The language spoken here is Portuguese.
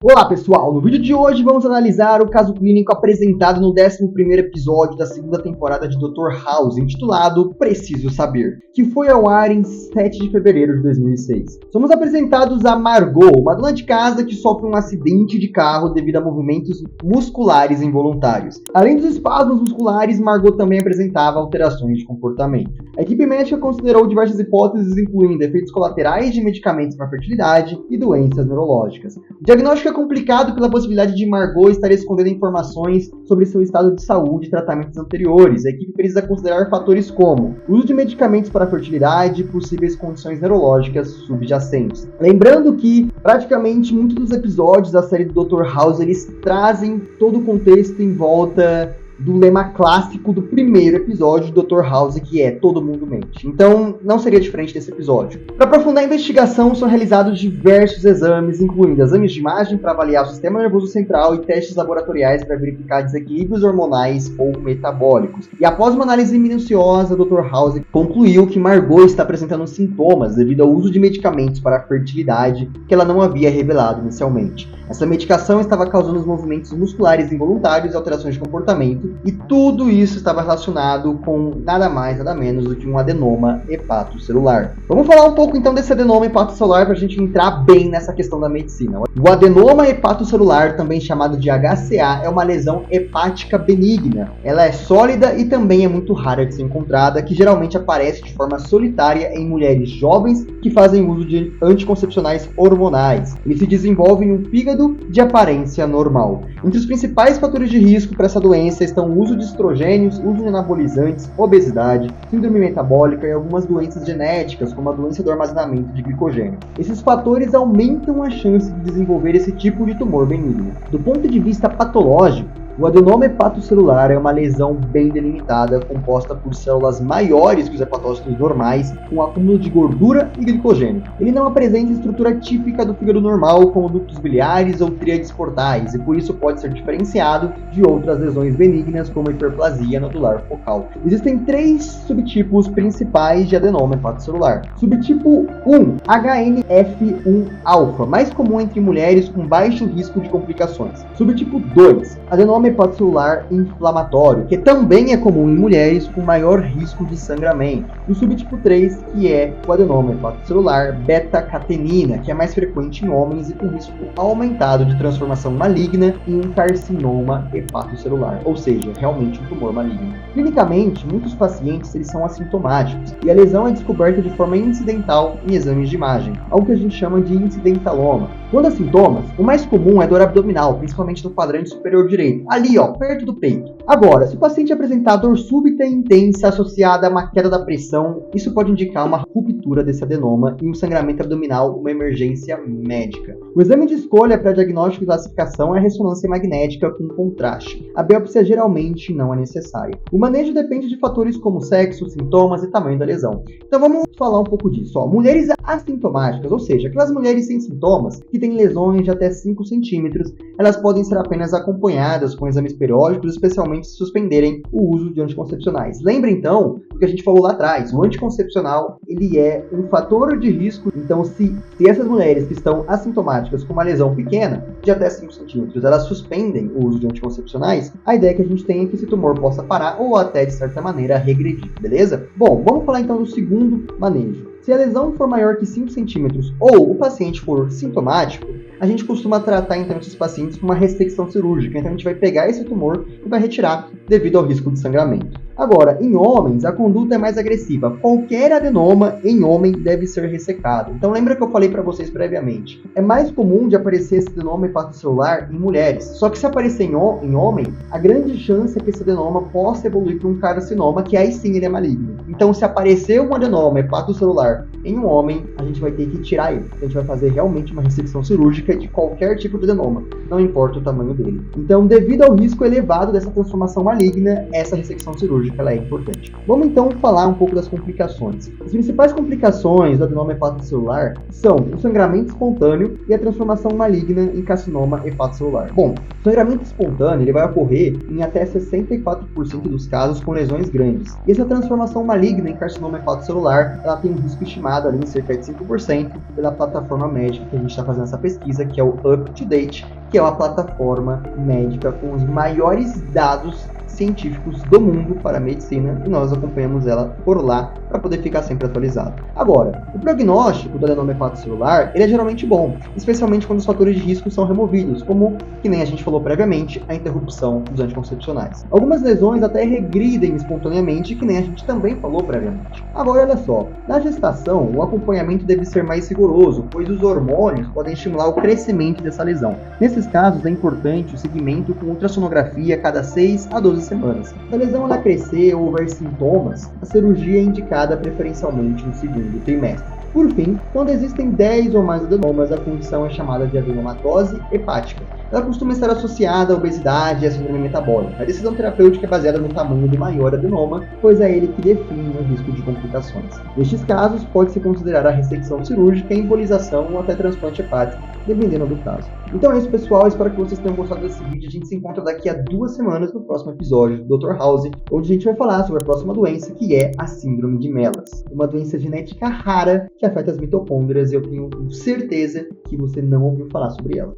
Olá pessoal, no vídeo de hoje vamos analisar o caso clínico apresentado no 11º episódio da segunda temporada de Dr. House, intitulado Preciso Saber, que foi ao ar em 7 de fevereiro de 2006. Somos apresentados a Margot, uma dona de casa que sofre um acidente de carro devido a movimentos musculares involuntários. Além dos espasmos musculares, Margot também apresentava alterações de comportamento. A equipe médica considerou diversas hipóteses, incluindo efeitos colaterais de medicamentos para fertilidade e doenças neurológicas. O diagnóstico é complicado pela possibilidade de Margot estar escondendo informações sobre seu estado de saúde e tratamentos anteriores. A equipe precisa considerar fatores como uso de medicamentos para fertilidade e possíveis condições neurológicas subjacentes. Lembrando que praticamente muitos dos episódios da série do Dr. House eles trazem todo o contexto em volta do lema clássico do primeiro episódio do Dr. House, que é Todo Mundo Mente. Então, não seria diferente desse episódio. Para aprofundar a investigação, são realizados diversos exames, incluindo exames de imagem para avaliar o sistema nervoso central e testes laboratoriais para verificar desequilíbrios hormonais ou metabólicos. E após uma análise minuciosa, o Dr. House concluiu que Margot está apresentando sintomas devido ao uso de medicamentos para a fertilidade que ela não havia revelado inicialmente. Essa medicação estava causando os movimentos musculares involuntários e alterações de comportamento, e tudo isso estava relacionado com nada mais, nada menos do que um adenoma hepatocelular. Vamos falar um pouco então desse adenoma hepatocelular para a gente entrar bem nessa questão da medicina. O adenoma hepatocelular, também chamado de HCA, é uma lesão hepática benigna. Ela é sólida e também é muito rara de ser encontrada, que geralmente aparece de forma solitária em mulheres jovens que fazem uso de anticoncepcionais hormonais. Ele se desenvolve em um fígado de aparência normal. Entre os principais fatores de risco para essa doença estão o uso de estrogênios, uso de anabolizantes, obesidade, síndrome metabólica e algumas doenças genéticas, como a doença do armazenamento de glicogênio. Esses fatores aumentam a chance de desenvolver esse tipo de tumor benigno. Do ponto de vista patológico, o adenoma hepatocelular é uma lesão bem delimitada, composta por células maiores que os hepatócitos normais, com acúmulo de gordura e glicogênio. Ele não apresenta estrutura típica do fígado normal, como ductos biliares ou tríades portais, e por isso pode ser diferenciado de outras lesões benignas, como hiperplasia nodular focal. Existem 3 subtipos principais de adenoma hepatocelular. Subtipo 1, HNF1-alfa, mais comum entre mulheres com baixo risco de complicações. Subtipo 2, adenoma hepatocelular inflamatório, que também é comum em mulheres com maior risco de sangramento. E o subtipo 3, que é o adenoma hepatocelular beta-catenina, que é mais frequente em homens e com risco aumentado de transformação maligna em um carcinoma hepatocelular, ou seja, realmente um tumor maligno. Clinicamente, muitos pacientes eles são assintomáticos e a lesão é descoberta de forma incidental em exames de imagem, algo que a gente chama de incidentaloma. Quando há sintomas, o mais comum é dor abdominal, principalmente no quadrante superior direito, ali perto do peito. Agora, se o paciente apresentar dor súbita e intensa associada a uma queda da pressão, isso pode indicar uma ruptura desse adenoma e um sangramento abdominal, uma emergência médica. O exame de escolha para diagnóstico e classificação é a ressonância magnética com contraste. A biópsia geralmente não é necessária. O manejo depende de fatores como sexo, sintomas e tamanho da lesão. Então vamos falar um pouco disso. Mulheres assintomáticas, ou seja, aquelas mulheres sem sintomas, que têm lesões de até 5 centímetros, elas podem ser apenas acompanhadas com exames periódicos, especialmente se suspenderem o uso de anticoncepcionais. Lembra então do que a gente falou lá atrás, o anticoncepcional ele é um fator de risco, então se essas mulheres que estão assintomáticas com uma lesão pequena, de até 5 centímetros, elas suspendem o uso de anticoncepcionais, a ideia que a gente tem é que esse tumor possa parar ou até de certa maneira regredir, beleza? Bom, vamos falar então do segundo manejo. Se a lesão for maior que 5 centímetros ou o paciente for sintomático, a gente costuma tratar então esses pacientes com uma ressecção cirúrgica. Então a gente vai pegar esse tumor e vai retirar devido ao risco de sangramento. Agora, em homens, a conduta é mais agressiva. Qualquer adenoma em homem deve ser ressecado. Então lembra que eu falei para vocês previamente. É mais comum de aparecer esse adenoma hepatocelular em mulheres. Só que se aparecer em homem, a grande chance é que esse adenoma possa evoluir para um carcinoma, que aí sim ele é maligno. Então se aparecer um adenoma hepatocelular em um homem, a gente vai ter que tirar ele. A gente vai fazer realmente uma ressecção cirúrgica de qualquer tipo de adenoma, não importa o tamanho dele. Então, devido ao risco elevado dessa transformação maligna, essa ressecção cirúrgica cirúrgica ela é importante. Vamos então falar um pouco das complicações. As principais complicações do adenoma hepatocelular são o sangramento espontâneo e a transformação maligna em carcinoma hepatocelular. Bom, o sangramento espontâneo ele vai ocorrer em até 64% dos casos com lesões grandes. E essa transformação maligna em carcinoma hepatocelular, ela tem um risco estimado ali em cerca de 5% pela plataforma médica que a gente está fazendo essa pesquisa, que é o UpToDate, que é uma plataforma médica com os maiores dados científicos do mundo para a medicina, e nós acompanhamos ela por lá para poder ficar sempre atualizado. Agora, o prognóstico do adenoma hepatocelular ele é geralmente bom, especialmente quando os fatores de risco são removidos, como, que nem a gente falou previamente, a interrupção dos anticoncepcionais. Algumas lesões até regridem espontaneamente, que nem a gente também falou previamente. Agora, olha só, na gestação, o acompanhamento deve ser mais rigoroso, pois os hormônios podem estimular o crescimento dessa lesão. Nesses casos, é importante o seguimento com ultrassonografia a cada 6 a 12 semanas. Se a lesão ela crescer ou houver sintomas, a cirurgia é indicada preferencialmente no segundo trimestre. Por fim, quando existem 10 ou mais adenomas, a condição é chamada de adenomatose hepática. Ela costuma estar associada à obesidade e à síndrome metabólica. A decisão terapêutica é baseada no tamanho do maior adenoma, pois é ele que define o risco de complicações. Nestes casos, pode-se considerar a ressecção cirúrgica, embolização ou até transplante hepático, dependendo do caso. Então é isso, pessoal. Espero que vocês tenham gostado desse vídeo. A gente se encontra daqui a 2 semanas no próximo episódio do Dr. House, onde a gente vai falar sobre a próxima doença, que é a síndrome de Melas. Uma doença genética rara que afeta as mitocôndrias e eu tenho certeza que você não ouviu falar sobre ela.